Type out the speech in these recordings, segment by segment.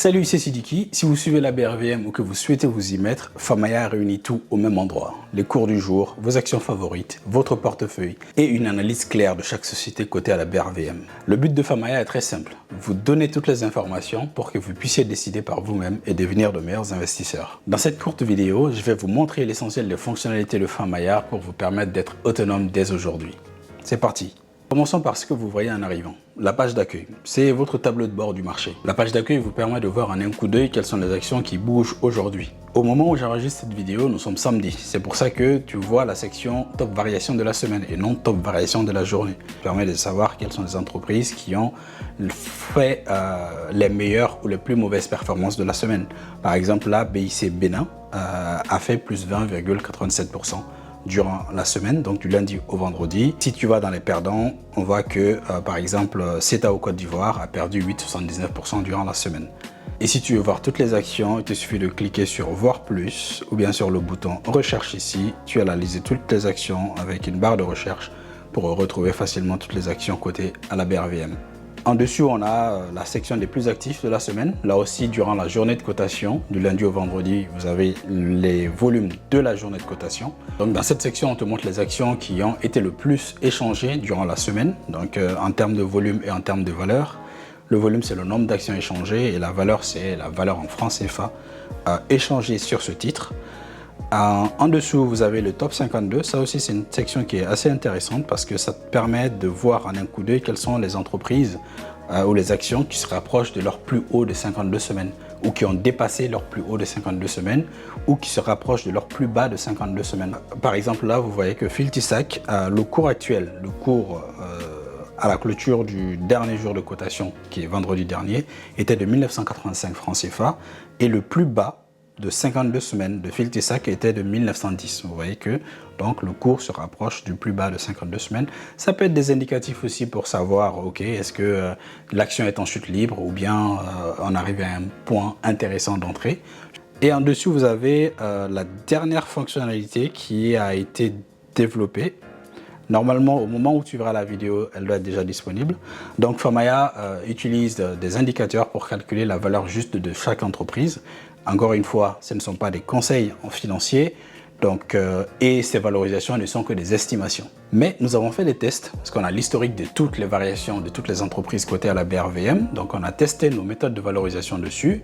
Salut, c'est Sidiki. Si vous suivez la BRVM ou que vous souhaitez vous y mettre, Famaya réunit tout au même endroit. Les cours du jour, vos actions favorites, votre portefeuille et une analyse claire de chaque société cotée à la BRVM. Le but de Famaya est très simple. Vous donner toutes les informations pour que vous puissiez décider par vous-même et devenir de meilleurs investisseurs. Dans cette courte vidéo, je vais vous montrer l'essentiel des fonctionnalités de Famaya pour vous permettre d'être autonome dès aujourd'hui. C'est parti. Commençons par ce que vous voyez en arrivant. La page d'accueil, c'est votre tableau de bord du marché. La page d'accueil vous permet de voir en un coup d'œil quelles sont les actions qui bougent aujourd'hui. Au moment où j'enregistre cette vidéo, nous sommes samedi. C'est pour ça que tu vois la section top variation de la semaine et non top variation de la journée. Ça permet de savoir quelles sont les entreprises qui ont fait les meilleures ou les plus mauvaises performances de la semaine. Par exemple, là, BIC Bénin a fait plus 20,87%. durant la semaine, donc du lundi au vendredi. Si tu vas dans les perdants, on voit que par exemple CETA au Côte d'Ivoire a perdu 8,79% durant la semaine. Et si tu veux voir toutes les actions, il te suffit de cliquer sur voir plus ou bien sur le bouton recherche ici. Tu as la liste de toutes les actions avec une barre de recherche pour retrouver facilement toutes les actions cotées à la BRVM. En dessous, on a la section des plus actifs de la semaine. Là aussi, durant la journée de cotation, du lundi au vendredi, vous avez les volumes de la journée de cotation. Donc, dans cette section, on te montre les actions qui ont été le plus échangées durant la semaine. Donc, en termes de volume et en termes de valeur. Le volume, c'est le nombre d'actions échangées et la valeur, c'est la valeur en francs CFA échangée sur ce titre. En dessous, vous avez le top 52. Ça aussi, c'est une section qui est assez intéressante parce que ça te permet de voir en un coup d'œil quelles sont les entreprises ou les actions qui se rapprochent de leur plus haut de 52 semaines ou qui ont dépassé leur plus haut de 52 semaines ou qui se rapprochent de leur plus bas de 52 semaines. Par exemple, là, vous voyez que Filtisac, le cours actuel, le cours à la clôture du dernier jour de cotation, qui est vendredi dernier, était de 1985 francs CFA et le plus bas de 52 semaines de Filtisac était de 1910. Vous voyez que donc le cours se rapproche du plus bas de 52 semaines. Ça peut être des indicatifs aussi pour savoir, ok, est-ce que l'action est en chute libre ou bien on arrive à un point intéressant d'entrée. Et en dessous, vous avez la dernière fonctionnalité qui a été développée. Normalement, au moment où tu verras la vidéo, elle doit être déjà disponible. Donc, Famaya utilise des indicateurs pour calculer la valeur juste de chaque entreprise. Encore une fois, ce ne sont pas des conseils en financier, donc, et ces valorisations ne sont que des estimations. Mais nous avons fait des tests parce qu'on a l'historique de toutes les variations de toutes les entreprises cotées à la BRVM. Donc, on a testé nos méthodes de valorisation dessus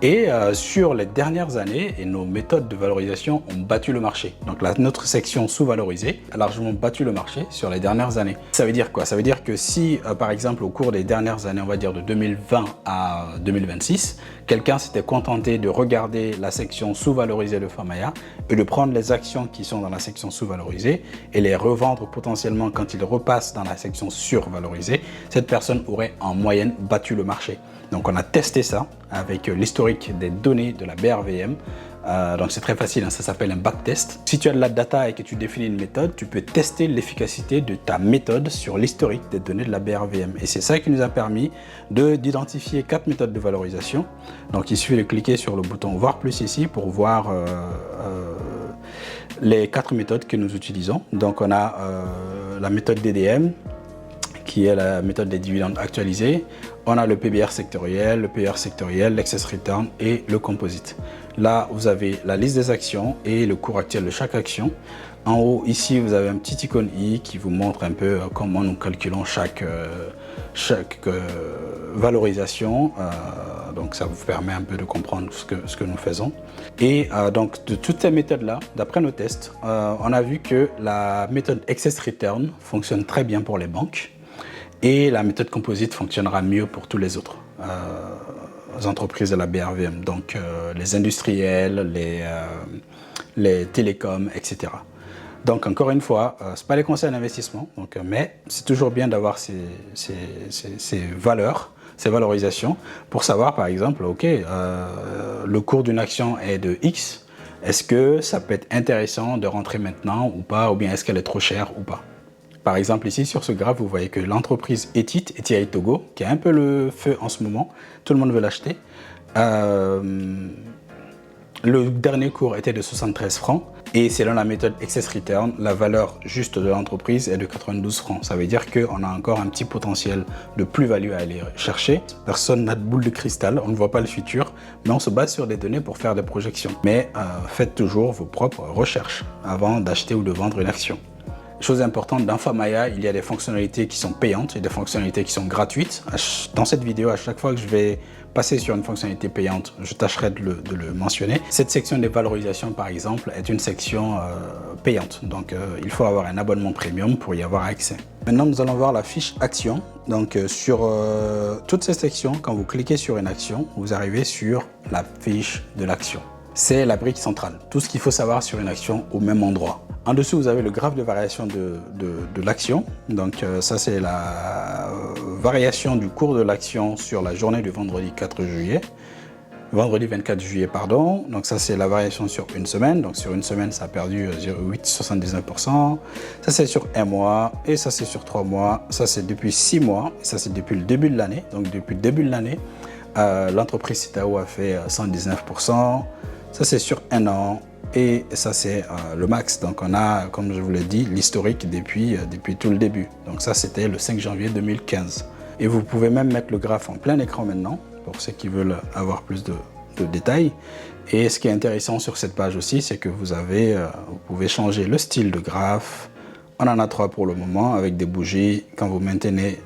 et sur les dernières années, et nos méthodes de valorisation ont battu le marché. Donc, notre section sous-valorisée a largement battu le marché sur les dernières années. Ça veut dire quoi? Ça veut dire que si, par exemple, au cours des dernières années, on va dire de 2020 à 2026, quelqu'un s'était contenté de regarder la section sous-valorisée de Famaya et de prendre les actions qui sont dans la section sous-valorisée et les revendre potentiellement quand il repasse dans la section survalorisée, cette personne aurait en moyenne battu le marché. Donc on a testé ça avec l'historique des données de la BRVM. Donc c'est très facile, hein, ça s'appelle un backtest. Si tu as de la data et que tu définis une méthode, tu peux tester l'efficacité de ta méthode sur l'historique des données de la BRVM. Et c'est ça qui nous a permis d'identifier 4 méthodes de valorisation. Donc il suffit de cliquer sur le bouton voir plus ici pour voir les 4 méthodes que nous utilisons. Donc on a la méthode DDM, qui est la méthode des dividendes actualisés. On a le PBR sectoriel, le PER sectoriel, l'Excess Return et le Composite. Là, vous avez la liste des actions et le cours actuel de chaque action. En haut, ici, vous avez un petit icône I qui vous montre un peu comment nous calculons chaque valorisation. Donc, ça vous permet un peu de comprendre ce que nous faisons. Et donc, de toutes ces méthodes-là, d'après nos tests, on a vu que la méthode Excess Return fonctionne très bien pour les banques. Et la méthode composite fonctionnera mieux pour tous les autres entreprises de la BRVM, donc les industriels, les télécoms, etc. Donc encore une fois, ce n'est pas les conseils d'investissement, mais c'est toujours bien d'avoir ces valeurs, ces valorisations, pour savoir par exemple, ok, le cours d'une action est de X, est-ce que ça peut être intéressant de rentrer maintenant ou pas, ou bien est-ce qu'elle est trop chère ou pas? Par exemple, ici, sur ce graphe, vous voyez que l'entreprise Etit, Eti Togo, qui a un peu le feu en ce moment, tout le monde veut l'acheter. Le dernier cours était de 73 francs et selon la méthode Excess Return, la valeur juste de l'entreprise est de 92 francs. Ça veut dire qu'on a encore un petit potentiel de plus-value à aller chercher. Personne n'a de boule de cristal, on ne voit pas le futur, mais on se base sur des données pour faire des projections. Mais faites toujours vos propres recherches avant d'acheter ou de vendre une action. Chose importante, dans Famaya, il y a des fonctionnalités qui sont payantes et des fonctionnalités qui sont gratuites. Dans cette vidéo, à chaque fois que je vais passer sur une fonctionnalité payante, je tâcherai de le mentionner. Cette section des valorisations, par exemple, est une section payante. Donc, il faut avoir un abonnement premium pour y avoir accès. Maintenant, nous allons voir la fiche action. Donc, sur toutes ces sections, quand vous cliquez sur une action, vous arrivez sur la fiche de l'action. C'est la brique centrale. Tout ce qu'il faut savoir sur une action au même endroit. En dessous, vous avez le graphe de variation de l'action. Donc, ça, c'est la variation du cours de l'action sur la journée du vendredi 4 juillet. Vendredi 24 juillet, pardon. Donc, ça, c'est la variation sur une semaine. Donc, sur une semaine, ça a perdu 0,879%. Ça, c'est sur un mois. Et ça, c'est sur 3 mois. Ça, c'est depuis 6 mois. Et ça, c'est depuis le début de l'année. Donc, depuis le début de l'année, l'entreprise Citao a fait 119%. Ça, c'est sur un an. Et ça, c'est le max. Donc, on a, comme je vous l'ai dit, l'historique depuis tout le début. Donc, ça, c'était le 5 janvier 2015. Et vous pouvez même mettre le graphe en plein écran maintenant, pour ceux qui veulent avoir plus de détails. Et ce qui est intéressant sur cette page aussi, c'est que vous pouvez changer le style de graphe. On en a 3 pour le moment, avec des bougies. Quand vous maintenez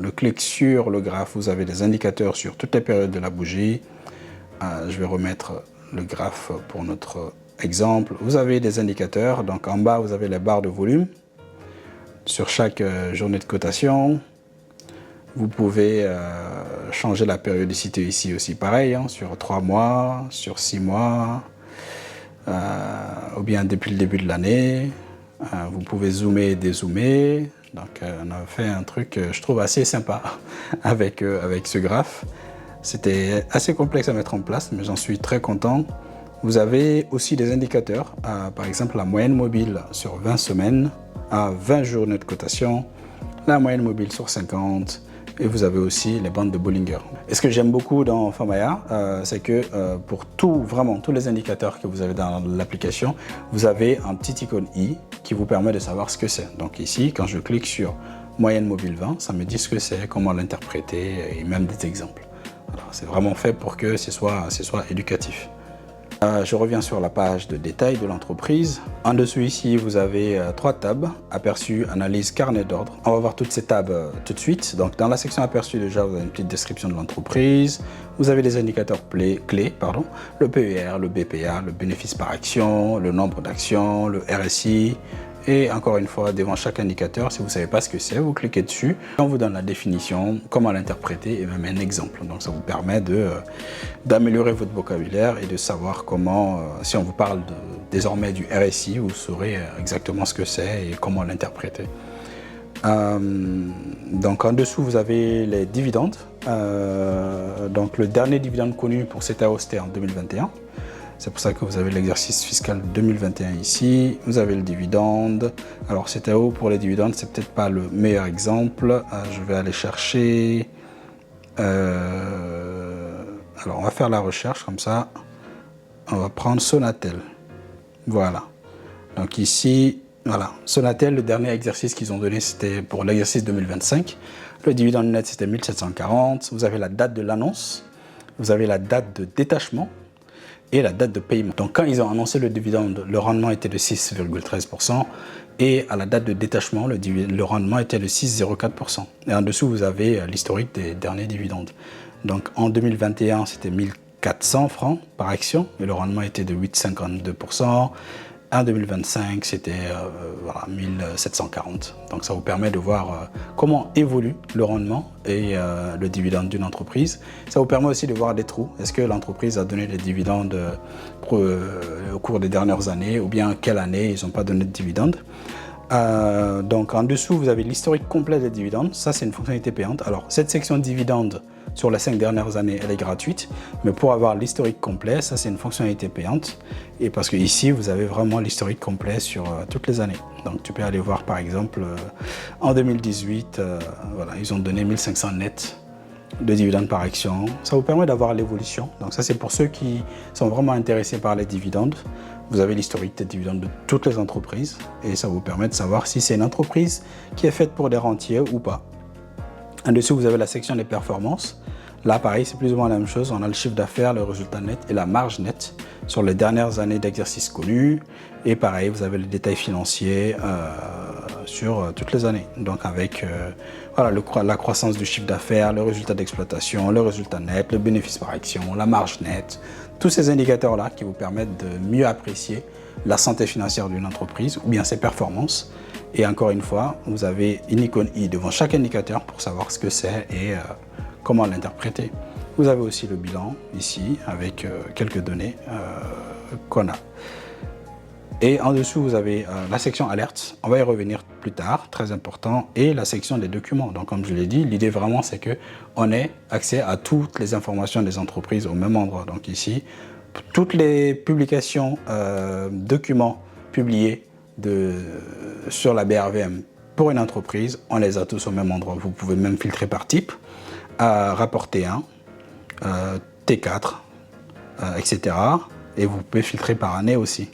le clic sur le graphe, vous avez des indicateurs sur toutes les périodes de la bougie. Je vais remettre le graphe pour notre exemple. Vous avez des indicateurs, donc en bas vous avez les barres de volume sur chaque journée de cotation. Vous pouvez changer la périodicité ici aussi pareil, hein, sur 3 mois, sur 6 mois, ou bien depuis le début de l'année. Vous pouvez zoomer et dézoomer. Donc on a fait un truc je trouve assez sympa avec ce graphe. C'était assez complexe à mettre en place, mais j'en suis très content. Vous avez aussi des indicateurs, par exemple la moyenne mobile sur 20 semaines, à 20 journées de cotation, la moyenne mobile sur 50, et vous avez aussi les bandes de Bollinger. Et ce que j'aime beaucoup dans Famaya, c'est que pour vraiment tous les indicateurs que vous avez dans l'application, vous avez un petit icône i qui vous permet de savoir ce que c'est. Donc ici, quand je clique sur moyenne mobile 20, ça me dit ce que c'est, comment l'interpréter et même des exemples. C'est vraiment fait pour que ce soit éducatif. Je reviens sur la page de détail de l'entreprise. En dessous ici, vous avez 3 tabs, aperçu, analyse, carnet d'ordre. On va voir toutes ces tabs tout de suite. Donc dans la section aperçu, déjà, vous avez une petite description de l'entreprise. Vous avez les indicateurs clés, le PER, le BPA, le bénéfice par action, le nombre d'actions, le RSI. Et encore une fois, devant chaque indicateur, si vous ne savez pas ce que c'est, vous cliquez dessus. On vous donne la définition, comment l'interpréter et même un exemple. Donc ça vous permet d'améliorer votre vocabulaire et de savoir comment, si on vous parle désormais du RSI, vous saurez exactement ce que c'est et comment l'interpréter. Donc en dessous, vous avez les dividendes. Donc le dernier dividende connu pour Citao, c'était en 2021. C'est pour ça que vous avez l'exercice fiscal 2021 ici. Vous avez le dividende. Alors Citao, pour les dividendes, c'est peut-être pas le meilleur exemple. Je vais aller chercher. Alors on va faire la recherche comme ça. On va prendre Sonatel. Voilà. Donc ici, voilà. Sonatel, le dernier exercice qu'ils ont donné, c'était pour l'exercice 2025. Le dividende net, c'était 1740. Vous avez la date de l'annonce. Vous avez la date de détachement et la date de paiement. Donc quand ils ont annoncé le dividende, le rendement était de 6,13% et à la date de détachement, le rendement était de 6,04%. Et en dessous, vous avez l'historique des derniers dividendes. Donc en 2021, c'était 1400 francs par action et le rendement était de 8,52%. En 2025, c'était 1740. Donc ça vous permet de voir comment évolue le rendement et le dividende d'une entreprise. Ça vous permet aussi de voir des trous. Est-ce que l'entreprise a donné des dividendes au cours des dernières années ou bien quelle année ils n'ont pas donné de dividendes. Donc en dessous, vous avez l'historique complet des dividendes. Ça, c'est une fonctionnalité payante. Alors cette section dividendes sur les 5 dernières années, elle est gratuite. Mais pour avoir l'historique complet, ça, c'est une fonctionnalité payante. Et parce que ici, vous avez vraiment l'historique complet sur toutes les années. Donc tu peux aller voir par exemple en 2018, voilà, ils ont donné 1500 nets de dividendes par action. Ça vous permet d'avoir l'évolution. Donc ça, c'est pour ceux qui sont vraiment intéressés par les dividendes. Vous avez l'historique des dividendes de toutes les entreprises et ça vous permet de savoir si c'est une entreprise qui est faite pour des rentiers ou pas. En dessous, vous avez la section des performances. Là, pareil, c'est plus ou moins la même chose. On a le chiffre d'affaires, le résultat net et la marge nette sur les dernières années d'exercice connues. Et pareil, vous avez les détails financiers sur toutes les années. Donc avec voilà, la croissance du chiffre d'affaires, le résultat d'exploitation, le résultat net, le bénéfice par action, la marge nette. Tous ces indicateurs-là qui vous permettent de mieux apprécier la santé financière d'une entreprise ou bien ses performances. Et encore une fois, vous avez une icône i devant chaque indicateur pour savoir ce que c'est et comment l'interpréter. Vous avez aussi le bilan ici avec quelques données qu'on a. Et en dessous, vous avez la section alerte. On va y revenir plus tard, très important, et la section des documents. Donc, comme je l'ai dit, l'idée vraiment, c'est qu'on ait accès à toutes les informations des entreprises au même endroit. Donc ici, toutes les publications, documents publiés sur la BRVM pour une entreprise, on les a tous au même endroit. Vous pouvez même filtrer par type, rapport T1, T4, etc. Et vous pouvez filtrer par année aussi.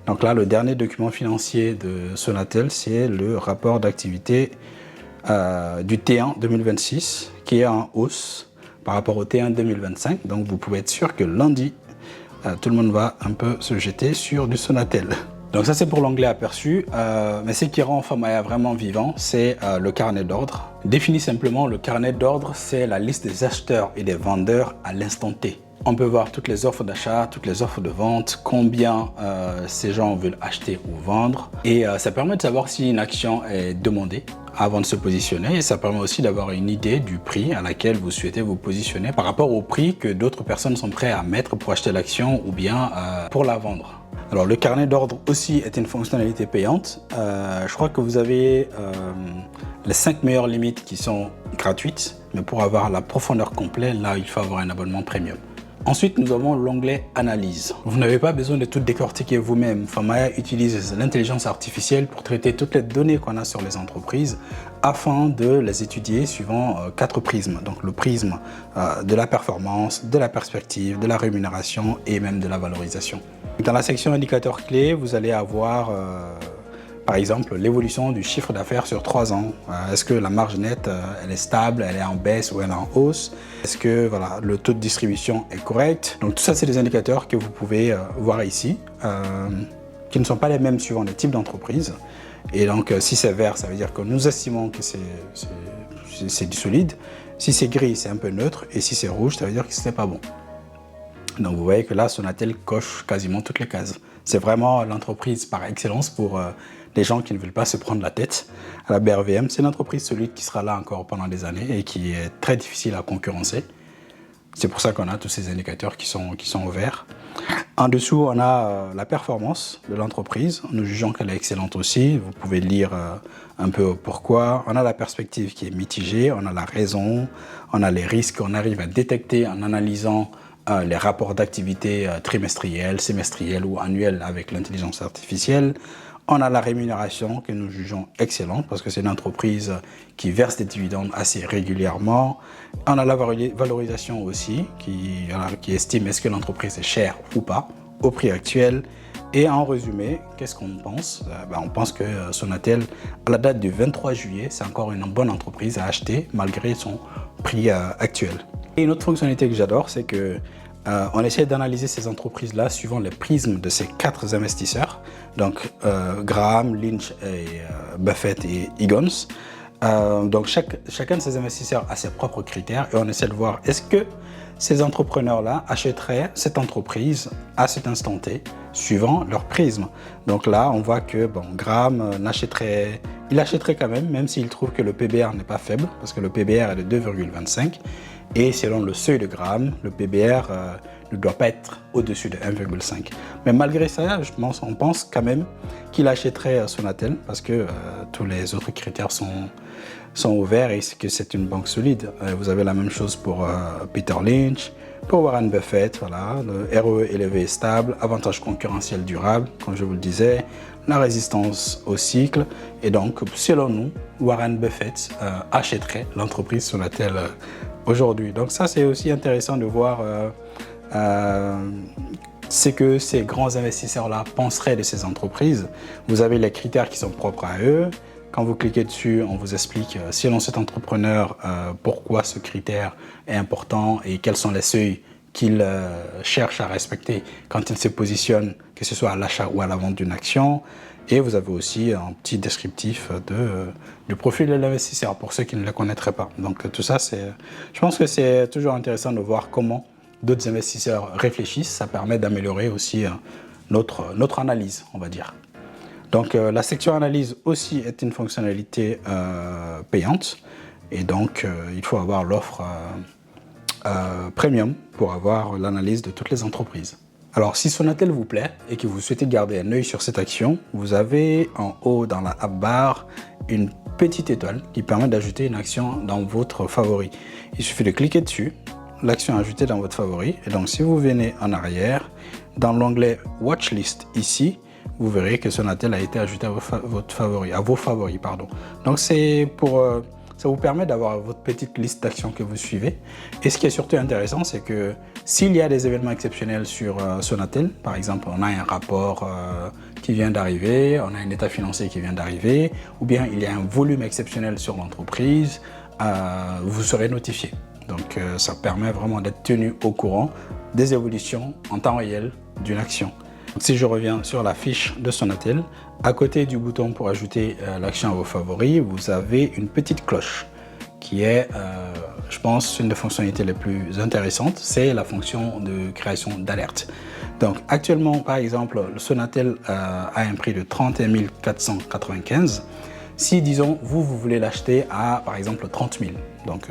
Donc là, le dernier document financier de Sonatel, c'est le rapport d'activité du T1 2026, qui est en hausse par rapport au T1 2025. Donc vous pouvez être sûr que lundi, tout le monde va un peu se jeter sur du Sonatel. Donc ça, c'est pour l'onglet aperçu. Mais ce qui rend Famaya vraiment vivant, c'est le carnet d'ordre. Défini simplement, le carnet d'ordre, c'est la liste des acheteurs et des vendeurs à l'instant T. On peut voir toutes les offres d'achat, toutes les offres de vente, combien ces gens veulent acheter ou vendre. Et ça permet de savoir si une action est demandée avant de se positionner. Et ça permet aussi d'avoir une idée du prix à laquelle vous souhaitez vous positionner par rapport au prix que d'autres personnes sont prêtes à mettre pour acheter l'action ou bien pour la vendre. Alors le carnet d'ordre aussi est une fonctionnalité payante. Je crois que vous avez les 5 meilleures limites qui sont gratuites. Mais pour avoir la profondeur complète, là, il faut avoir un abonnement premium. Ensuite, nous avons l'onglet Analyse. Vous n'avez pas besoin de tout décortiquer vous-même. Famaya utilise l'intelligence artificielle pour traiter toutes les données qu'on a sur les entreprises afin de les étudier suivant 4 prismes. Donc le prisme de la performance, de la perspective, de la rémunération et même de la valorisation. Dans la section indicateurs clés, vous allez avoir par exemple l'évolution du chiffre d'affaires sur 3 ans. Est-ce que la marge nette elle est stable, elle est en baisse ou elle est en hausse? Est-ce que voilà, le taux de distribution est correct? Donc tout ça, c'est des indicateurs que vous pouvez voir ici, qui ne sont pas les mêmes suivant les types d'entreprises. Et donc si c'est vert, ça veut dire que nous estimons que c'est du solide. Si c'est gris, c'est un peu neutre. Et si c'est rouge, ça veut dire que ce n'est pas bon. Donc vous voyez que là, Sonatel coche quasiment toutes les cases. C'est vraiment l'entreprise par excellence pour les gens qui ne veulent pas se prendre la tête. À la BRVM, c'est une entreprise solide qui sera là encore pendant des années et qui est très difficile à concurrencer. C'est pour ça qu'on a tous ces indicateurs qui sont au vert. En dessous, on a la performance de l'entreprise. Nous jugeons qu'elle est excellente aussi. Vous pouvez lire un peu pourquoi. On a la perspective qui est mitigée. On a la raison. On a les risques qu'on arrive à détecter en analysant les rapports d'activité trimestriels, semestriels ou annuels avec l'intelligence artificielle. On a la rémunération que nous jugeons excellente parce que c'est une entreprise qui verse des dividendes assez régulièrement. On a la valorisation aussi qui estime est-ce que l'entreprise est chère ou pas au prix actuel. Et en résumé, qu'est-ce qu'on pense? On pense que Sonatel, à la date du 23 juillet, c'est encore une bonne entreprise à acheter malgré son prix actuel. Et une autre fonctionnalité que j'adore, c'est que on essaie d'analyser ces entreprises-là suivant les prismes de ces 4 investisseurs, donc Graham, Lynch, Buffett et Higgins. Donc chacun de ces investisseurs a ses propres critères et on essaie de voir est-ce que ces entrepreneurs-là achèteraient cette entreprise à cet instant T, suivant leur prisme. Donc là, on voit que Graham il achèterait quand même s'il trouve que le PBR n'est pas faible, parce que le PBR est de 2,25. Et selon le seuil de Graham, le PBR ne doit pas être au-dessus de 1,5. Mais malgré ça, on pense quand même qu'il achèterait Sonatel parce que tous les autres critères sont ouverts et que c'est une banque solide. Vous avez la même chose pour Peter Lynch, pour Warren Buffett, voilà, le ROE élevé et stable, avantage concurrentiel durable, comme je vous le disais, la résistance au cycle. Et donc, selon nous, Warren Buffett achèterait l'entreprise Sonatel aujourd'hui. Donc ça, c'est aussi intéressant de voir ce que ces grands investisseurs-là penseraient de ces entreprises. Vous avez les critères qui sont propres à eux. Quand vous cliquez dessus, on vous explique, selon cet entrepreneur, pourquoi ce critère est important et quels sont les seuils qu'il cherche à respecter quand il se positionne, que ce soit à l'achat ou à la vente d'une action. Et vous avez aussi un petit descriptif du profil de l'investisseur pour ceux qui ne le connaîtraient pas. Donc tout ça, je pense que c'est toujours intéressant de voir comment d'autres investisseurs réfléchissent. Ça permet d'améliorer aussi notre analyse, on va dire. Donc la section analyse aussi est une fonctionnalité payante. Et donc il faut avoir l'offre premium pour avoir l'analyse de toutes les entreprises. Alors, si Sonatel vous plaît et que vous souhaitez garder un œil sur cette action, vous avez en haut dans la app bar une petite étoile qui permet d'ajouter une action dans votre favori. Il suffit de cliquer dessus, l'action est ajoutée dans votre favori. Et donc, si vous venez en arrière, dans l'onglet Watchlist ici, vous verrez que Sonatel a été ajouté à vos favoris. Donc, c'est pour... ça vous permet d'avoir votre petite liste d'actions que vous suivez. Et ce qui est surtout intéressant, c'est que s'il y a des événements exceptionnels sur Sonatel, par exemple, on a un rapport qui vient d'arriver, on a un état financier qui vient d'arriver, ou bien il y a un volume exceptionnel sur l'entreprise, vous serez notifié. Donc ça permet vraiment d'être tenu au courant des évolutions en temps réel d'une action. Si je reviens sur la fiche de Sonatel, à côté du bouton pour ajouter l'action à vos favoris, vous avez une petite cloche qui est, je pense, une des fonctionnalités les plus intéressantes. C'est la fonction de création d'alerte. Donc actuellement, par exemple, le Sonatel a un prix de 31 495. Si, disons, vous voulez l'acheter à, par exemple, 30 000. Donc,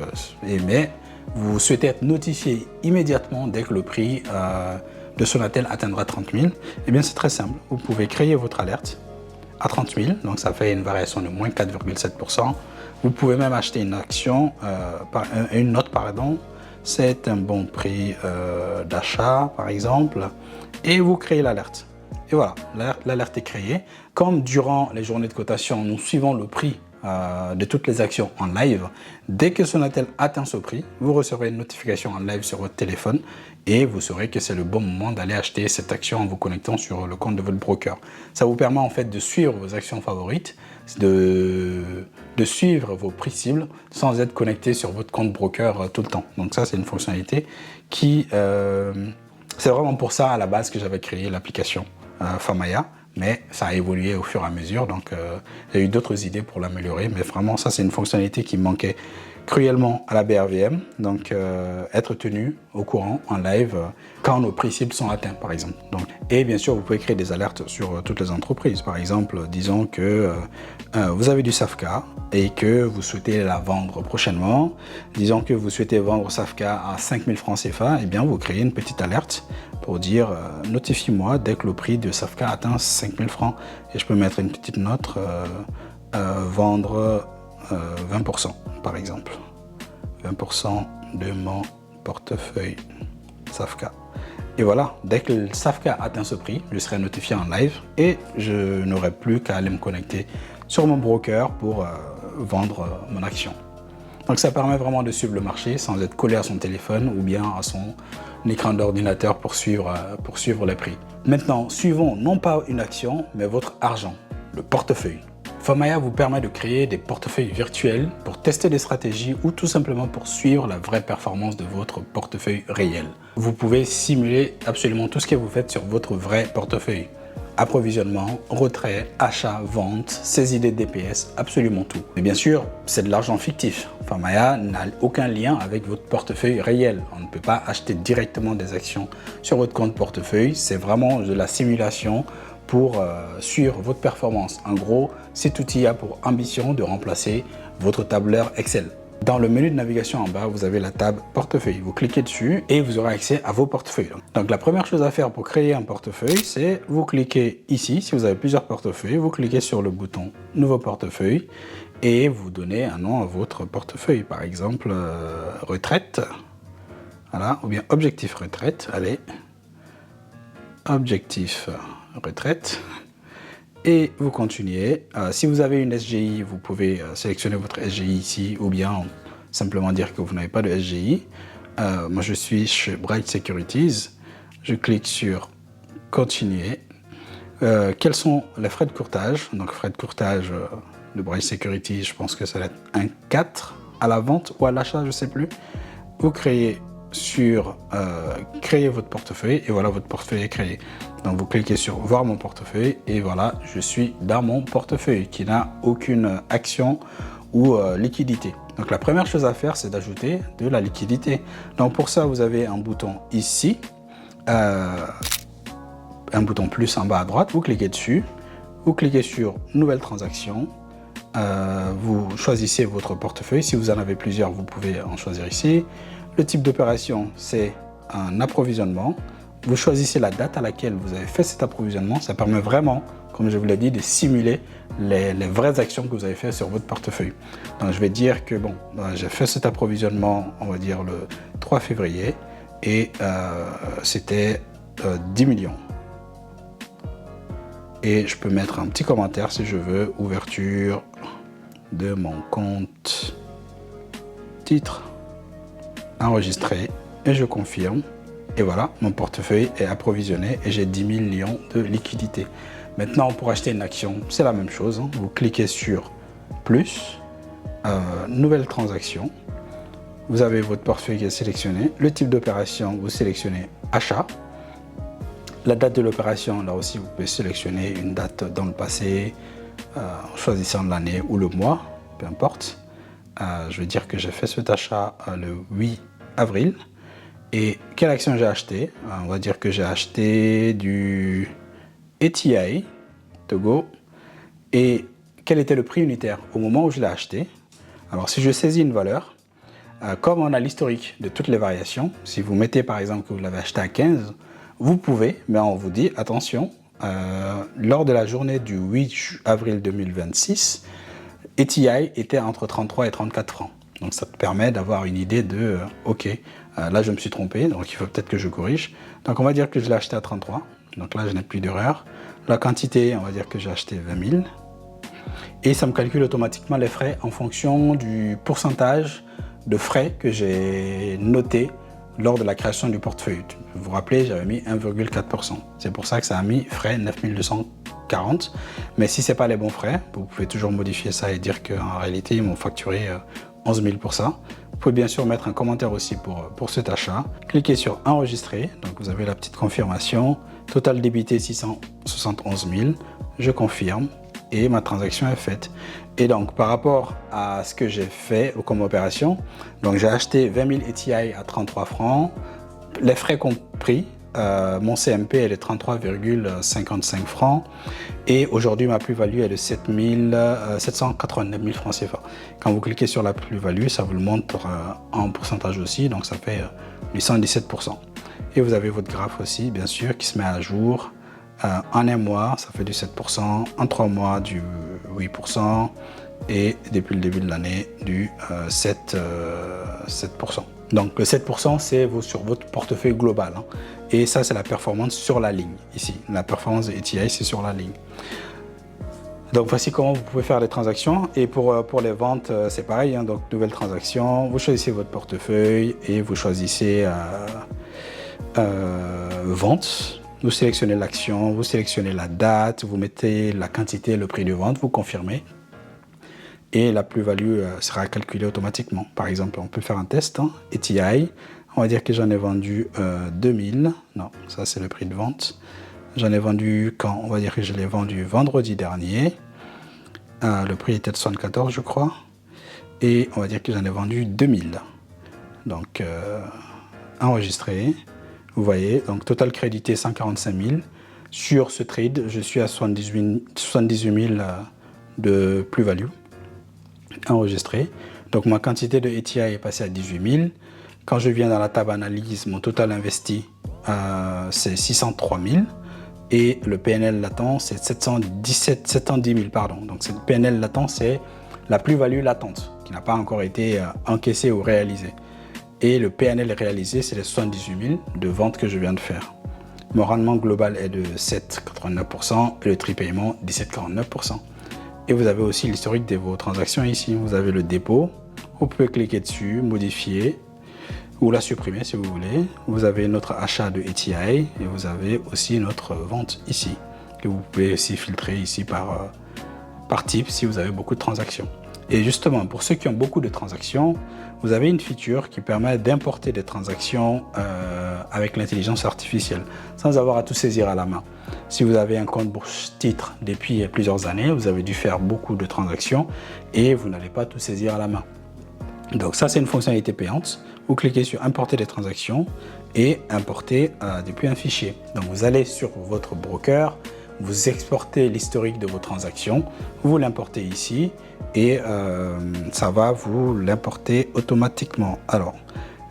mais vous souhaitez être notifié immédiatement dès que le prix de Sonatel atteindra 30 000, eh bien c'est très simple. Vous pouvez créer votre alerte à 30 000, donc ça fait une variation de moins 4,7%. Vous pouvez même acheter une action, une note, pardon, c'est un bon prix d'achat, par exemple, et vous créez l'alerte. Et voilà, l'alerte est créée. Comme durant les journées de cotation, nous suivons le prix de toutes les actions en live. Dès que Sonatel atteint ce prix, vous recevrez une notification en live sur votre téléphone et vous saurez que c'est le bon moment d'aller acheter cette action en vous connectant sur le compte de votre broker. Ça vous permet en fait de suivre vos actions favorites, de suivre vos prix cibles sans être connecté sur votre compte broker tout le temps. Donc ça, c'est une fonctionnalité qui... c'est vraiment pour ça à la base que j'avais créé l'application Famaya. Mais ça a évolué au fur et à mesure, donc il y a eu d'autres idées pour l'améliorer, mais vraiment ça c'est une fonctionnalité qui manquait cruellement à la BRVM, donc être tenu au courant en live quand nos prix cibles sont atteints par exemple. Donc, et bien sûr vous pouvez créer des alertes sur toutes les entreprises, par exemple disons que vous avez du Safka et que vous souhaitez la vendre prochainement, disons que vous souhaitez vendre Safka à 5 000 francs CFA, et bien vous créez une petite alerte pour dire notifie-moi dès que le prix de Safka atteint 5 000 francs. Et je peux mettre une petite note, vendre 20% par exemple. 20% de mon portefeuille Safka. Et voilà, dès que le Safka atteint ce prix, je serai notifié en live et je n'aurai plus qu'à aller me connecter sur mon broker pour vendre mon action. Donc ça permet vraiment de suivre le marché sans être collé à son téléphone ou bien à son écran d'ordinateur pour suivre les prix. Maintenant, suivons non pas une action, mais votre argent, le portefeuille. Famaya vous permet de créer des portefeuilles virtuels pour tester des stratégies ou tout simplement pour suivre la vraie performance de votre portefeuille réel. Vous pouvez simuler absolument tout ce que vous faites sur votre vrai portefeuille. Approvisionnement, retrait, achat, vente, saisie des DPS, absolument tout. Mais bien sûr, c'est de l'argent fictif. Famaya n'a aucun lien avec votre portefeuille réel. On ne peut pas acheter directement des actions sur votre compte portefeuille. C'est vraiment de la simulation pour suivre votre performance. En gros, cet outil a pour ambition de remplacer votre tableur Excel. Dans le menu de navigation en bas, vous avez la tab portefeuille. Vous cliquez dessus et vous aurez accès à vos portefeuilles. Donc la première chose à faire pour créer un portefeuille, c'est vous cliquez ici. Si vous avez plusieurs portefeuilles, vous cliquez sur le bouton nouveau portefeuille et vous donnez un nom à votre portefeuille. Par exemple, retraite. Voilà, ou bien objectif retraite. Allez, objectif retraite. Et vous continuez. Si vous avez une SGI, vous pouvez sélectionner votre SGI ici ou bien simplement dire que vous n'avez pas de SGI. Moi, je suis chez Bright Securities. Je clique sur Continuer. Quels sont les frais de courtage? Donc, frais de courtage de Bright Securities, je pense que ça va être un 4 à la vente ou à l'achat, je ne sais plus. Vous créez votre portefeuille et voilà, votre portefeuille est créé. Donc, vous cliquez sur voir mon portefeuille et voilà, je suis dans mon portefeuille qui n'a aucune action ou liquidité. Donc, la première chose à faire, c'est d'ajouter de la liquidité. Donc, pour ça, vous avez un bouton ici, un bouton plus en bas à droite. Vous cliquez dessus, vous cliquez sur nouvelle transaction. Vous choisissez votre portefeuille. Si vous en avez plusieurs, vous pouvez en choisir ici. Le type d'opération, c'est un approvisionnement. Vous choisissez la date à laquelle vous avez fait cet approvisionnement. Ça permet vraiment, comme je vous l'ai dit, de simuler les vraies actions que vous avez fait sur votre portefeuille. Donc, je vais dire que bon, j'ai fait cet approvisionnement, on va dire le 3 février et c'était 10 millions. Et je peux mettre un petit commentaire si je veux. Ouverture de mon compte titre. Enregistré. Et je confirme. Et voilà, mon portefeuille est approvisionné et j'ai 10 millions de liquidité. Maintenant, pour acheter une action, c'est la même chose. Hein. Vous cliquez sur plus, nouvelle transaction. Vous avez votre portefeuille qui est sélectionné. Le type d'opération, vous sélectionnez achat. La date de l'opération, là aussi, vous pouvez sélectionner une date dans le passé, en choisissant l'année ou le mois, peu importe. Je vais dire que j'ai fait cet achat le 8 avril. Et quelle action j'ai acheté? On va dire que j'ai acheté du ETI, Togo. Et quel était le prix unitaire au moment où je l'ai acheté? Alors, si je saisis une valeur, comme on a l'historique de toutes les variations, si vous mettez par exemple que vous l'avez acheté à 15, vous pouvez, mais on vous dit, attention, lors de la journée du 8 avril 2026, ETI était entre 33 et 34 francs. Donc ça te permet d'avoir une idée de, ok, là je me suis trompé, donc il faut peut-être que je corrige. Donc on va dire que je l'ai acheté à 33, donc là je n'ai plus d'erreur. La quantité, on va dire que j'ai acheté 20 000. Et ça me calcule automatiquement les frais en fonction du pourcentage de frais que j'ai noté lors de la création du portefeuille. Vous vous rappelez, j'avais mis 1,4%. C'est pour ça que ça a mis frais 9240. Mais si ce n'est pas les bons frais, vous pouvez toujours modifier ça et dire qu'en réalité, ils m'ont facturé 11 000 pour ça. Vous pouvez bien sûr mettre un commentaire aussi pour cet achat. Cliquez sur enregistrer. Donc vous avez la petite confirmation. Total débité 671 000. Je confirme. Et ma transaction est faite. Et donc, par rapport à ce que j'ai fait comme opération, donc j'ai acheté 20 000 ETI à 33 francs, les frais compris, mon CMP est de 33,55 francs et aujourd'hui ma plus-value est de 789 000 francs CFA. Quand vous cliquez sur la plus-value, ça vous le montre en pourcentage aussi, donc ça fait 817%. Et vous avez votre graphe aussi, bien sûr, qui se met à jour. En un mois, ça fait du 7%, en 3 mois, du 8%, et depuis le début de l'année, du 7%. Donc le 7%, c'est sur votre portefeuille global. Hein. Et ça, c'est la performance sur la ligne, ici. La performance de ETI, c'est sur la ligne. Donc voici comment vous pouvez faire les transactions. Et pour les ventes, c'est pareil. Hein. Donc nouvelle transaction, vous choisissez votre portefeuille et vous choisissez vente. Vous sélectionnez l'action, vous sélectionnez la date, vous mettez la quantité, le prix de vente, vous confirmez. Et la plus-value sera calculée automatiquement. Par exemple, on peut faire un test. Hein, ETI, on va dire que j'en ai vendu 2000. Non, ça c'est le prix de vente. J'en ai vendu quand? On va dire que je l'ai vendu vendredi dernier. Le prix était de 74, je crois. Et on va dire que j'en ai vendu 2000. Donc, enregistré. Vous voyez, donc total crédité 145 000. Sur ce trade, je suis à 78 000 de plus-value. Enregistré. Donc ma quantité de ETI est passée à 18 000. Quand je viens dans la table analyse, mon total investi, c'est 603 000. Et le PNL latent, c'est 710 000. Pardon. Donc le PNL latent, c'est la plus-value latente qui n'a pas encore été encaissée ou réalisée. Et le PNL réalisé, c'est les 78 000 de ventes que je viens de faire. Mon rendement global est de 7,89% et le tri-paiement 17,49%. Et vous avez aussi l'historique de vos transactions ici. Vous avez le dépôt, Vous pouvez cliquer dessus, modifier ou la supprimer si vous voulez. Vous avez notre achat de ETI et vous avez aussi notre vente ici, que vous pouvez aussi filtrer ici par type si vous avez beaucoup de transactions. Et justement, pour ceux qui ont beaucoup de transactions, vous avez une feature qui permet d'importer des transactions avec l'intelligence artificielle, sans avoir à tout saisir à la main. Si vous avez un compte bourse titre depuis plusieurs années, vous avez dû faire beaucoup de transactions et vous n'allez pas tout saisir à la main. Donc ça, c'est une fonctionnalité payante. Vous cliquez sur importer des transactions et importer depuis un fichier. Donc vous allez sur votre broker, vous exportez l'historique de vos transactions, vous l'importez ici et ça va vous l'importer automatiquement. Alors,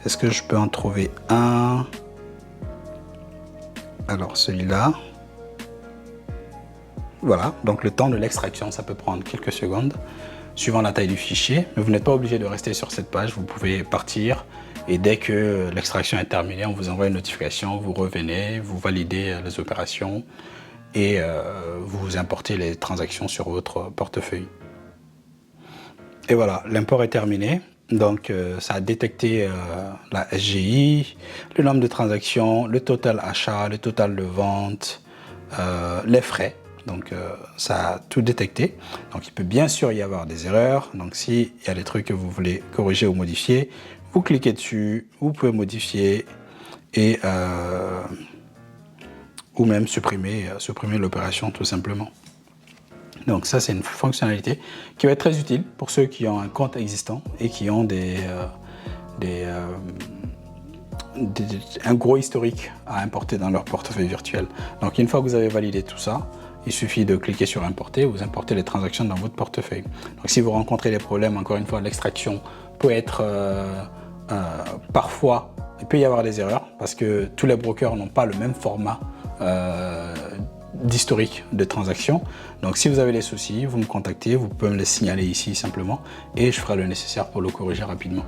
est-ce que je peux en trouver un? Alors, celui-là. Voilà, donc le temps de l'extraction, ça peut prendre quelques secondes, suivant la taille du fichier. Mais vous n'êtes pas obligé de rester sur cette page, vous pouvez partir. Et dès que l'extraction est terminée, on vous envoie une notification, vous revenez, vous validez les opérations et vous importez les transactions sur votre portefeuille. Et voilà, l'import est terminé. Donc ça a détecté la SGI, le nombre de transactions, le total achat, le total de vente, les frais. Donc ça a tout détecté. Donc il peut bien sûr y avoir des erreurs. Donc s'il y a des trucs que vous voulez corriger ou modifier, vous cliquez dessus, vous pouvez modifier et ou même supprimer l'opération tout simplement. Donc ça, c'est une fonctionnalité qui va être très utile pour ceux qui ont un compte existant et qui ont un gros historique à importer dans leur portefeuille virtuel. Donc une fois que vous avez validé tout ça, il suffit de cliquer sur importer, vous importez les transactions dans votre portefeuille. Donc si vous rencontrez des problèmes, encore une fois, l'extraction peut être parfois, il peut y avoir des erreurs parce que tous les brokers n'ont pas le même format d'historique de transactions. Donc si vous avez des soucis, vous me contactez, vous pouvez me les signaler ici simplement et je ferai le nécessaire pour le corriger rapidement.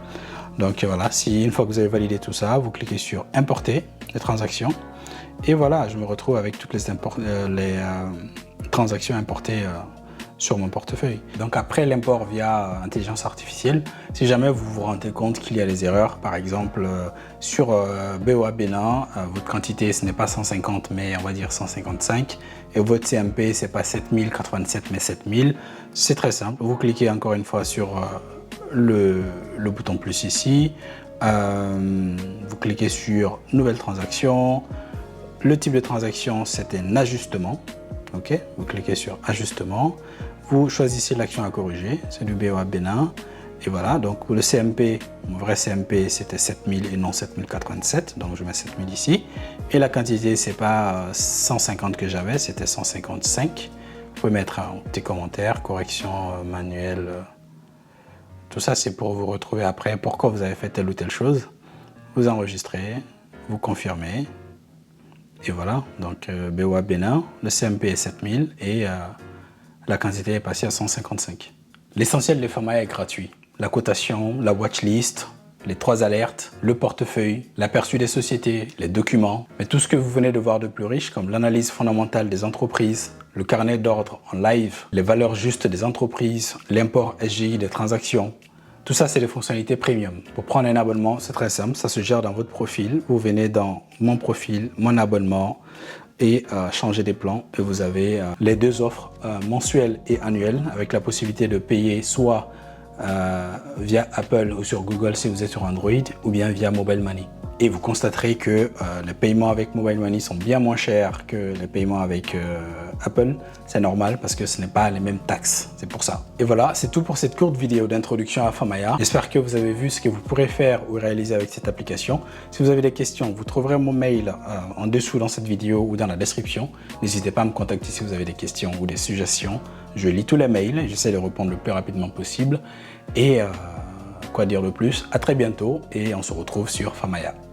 Donc voilà, si une fois que vous avez validé tout ça, vous cliquez sur importer les transactions et voilà, je me retrouve avec toutes les transactions importées sur mon portefeuille. Donc après l'import via intelligence artificielle, si jamais vous vous rendez compte qu'il y a des erreurs, par exemple sur BOA Bénin, votre quantité ce n'est pas 150 mais on va dire 155 et votre CMP c'est pas 7087 mais 7000, c'est très simple. Vous cliquez encore une fois sur le bouton plus ici, vous cliquez sur nouvelle transaction, le type de transaction c'est un ajustement, ok, vous cliquez sur ajustement. Vous choisissez l'action à corriger, c'est du BOA Bénin. Et voilà, donc le CMP, mon vrai CMP, c'était 7000 et non 7087. Donc je mets 7000 ici. Et la quantité, c'est pas 150 que j'avais, c'était 155. Vous pouvez mettre un petit commentaire, correction manuelle. Tout ça, c'est pour vous retrouver après pourquoi vous avez fait telle ou telle chose. Vous enregistrez, vous confirmez. Et voilà, donc BOA Bénin, le CMP est 7000 et la quantité est passée à 155. L'essentiel des Famaya est gratuit. La cotation, la watchlist, les 3 alertes, le portefeuille, l'aperçu des sociétés, les documents. Mais tout ce que vous venez de voir de plus riche, comme l'analyse fondamentale des entreprises, le carnet d'ordre en live, les valeurs justes des entreprises, l'import SGI des transactions, tout ça, c'est des fonctionnalités premium. Pour prendre un abonnement, c'est très simple. Ça se gère dans votre profil. Vous venez dans mon profil, mon abonnement et changer des plans. Et vous avez les 2 offres mensuelles et annuelles avec la possibilité de payer soit via Apple ou sur Google si vous êtes sur Android ou bien via Mobile Money. Et vous constaterez que les paiements avec Mobile Money sont bien moins chers que les paiements avec Apple. C'est normal parce que ce n'est pas les mêmes taxes, c'est pour ça. Et voilà, c'est tout pour cette courte vidéo d'introduction à Famaya. J'espère que vous avez vu ce que vous pourrez faire ou réaliser avec cette application. Si vous avez des questions, vous trouverez mon mail en dessous dans cette vidéo ou dans la description. N'hésitez pas à me contacter si vous avez des questions ou des suggestions. Je lis tous les mails, j'essaie de répondre le plus rapidement possible. Et quoi dire de plus? À très bientôt et on se retrouve sur Famaya.